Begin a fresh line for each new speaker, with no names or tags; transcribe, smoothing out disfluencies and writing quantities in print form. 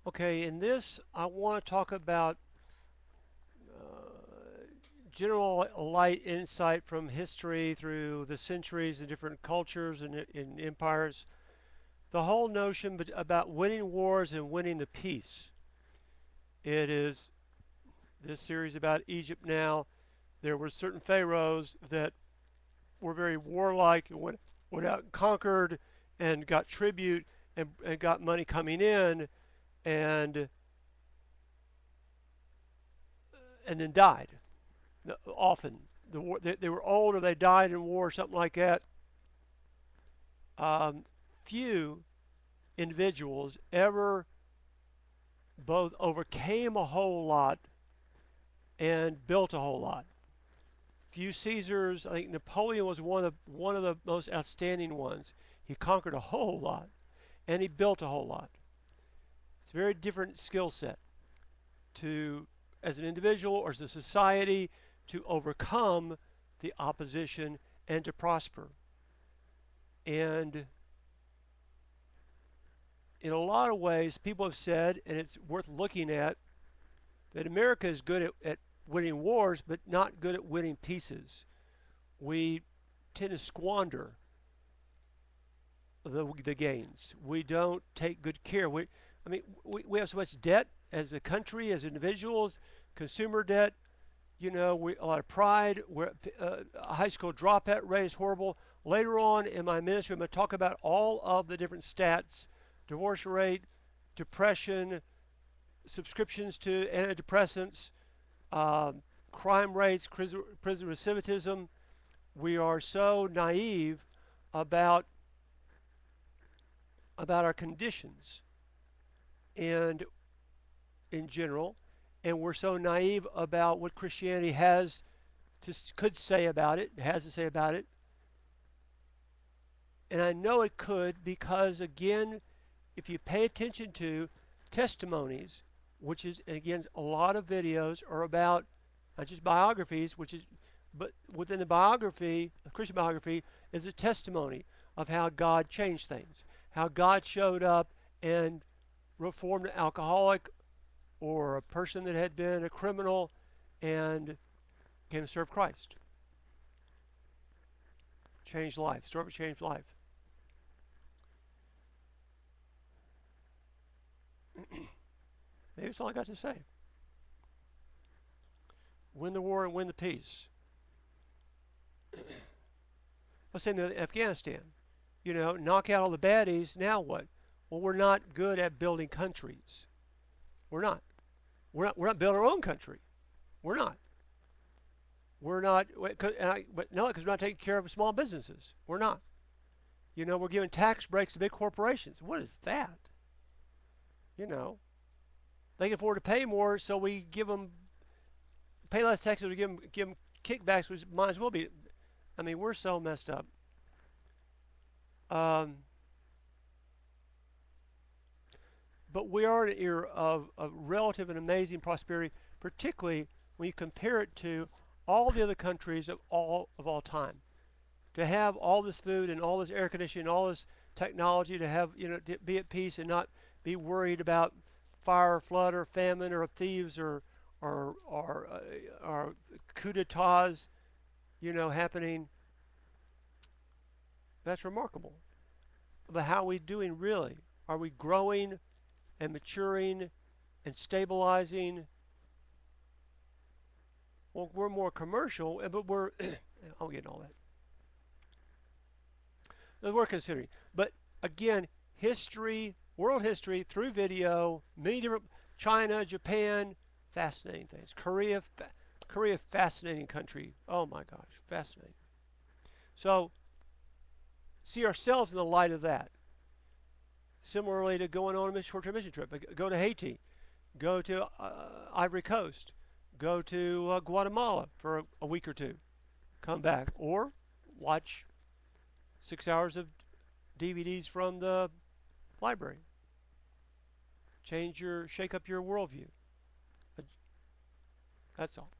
Okay, in this, I want to talk about general light insight from history through the centuries and different cultures and empires. The whole notion about winning wars and winning the peace. It is this series about Egypt now. There were certain pharaohs that were very warlike and went out and conquered and got tribute and got money coming in and and then died. Often they were old or they died in war or something like that. Um, Few individuals ever both overcame a whole lot and built a whole lot. Few Caesars, I think Napoleon was one of the most outstanding ones. He conquered a whole lot and he built a whole lot. It's a very different skill set to, as an individual or as a society, to overcome the opposition and to prosper. And in a lot of ways, people have said, and it's worth looking at, that America is good at winning wars, but not good at winning peaces. We tend to squander the gains. We don't take good care. We have so much debt as a country, as individuals, consumer debt. A lot of pride. A high school dropout rate is horrible. Later on in my ministry, I'm going to talk about all of the different stats: divorce rate, depression, subscriptions to antidepressants, crime rates, prison recidivism. We are so naive about our conditions and in general, and we're so naive about what Christianity could say about it, has to say about it. And I know it could because, again, if you pay attention to testimonies, which is, again, a lot of videos are about not just biographies, but within the biography, the Christian biography, is a testimony of how God changed things, how God showed up and reformed an alcoholic or a person that had been a criminal and came to serve Christ. Changed life. Story of a changed life. Maybe that's all I got to say. Win the war and win the peace. Let's say in Afghanistan, knock out all the baddies. Now what? Well, we're not good at building countries. We're not. We're not building our own country. We're not. We're not. But no, because we're not taking care of small businesses. We're not. We're giving tax breaks to big corporations. What is that? They can afford to pay more, so we pay less taxes. We give them kickbacks, which might as well be. I mean, we're so messed up. But we are in an era of relative and amazing prosperity, particularly when you compare it to all the other countries of all time. To have all this food and all this air conditioning, and all this technology, to have to be at peace and not be worried about fire, flood, or famine, or thieves, or coup d'états, happening. That's remarkable. But how are we doing really? Are we growing and maturing and stabilizing? Well, we're more commercial, but we're I'll get all that. That's worth considering. But again, history, world history through video, many different China, Japan, fascinating things. Korea, fascinating country. Oh my gosh, fascinating. So see ourselves in the light of that. Similarly to going on a short-term mission trip, go to Haiti, go to Ivory Coast, go to Guatemala for a week or two, come back, or watch 6 hours of DVDs from the library. Shake up your worldview. That's all.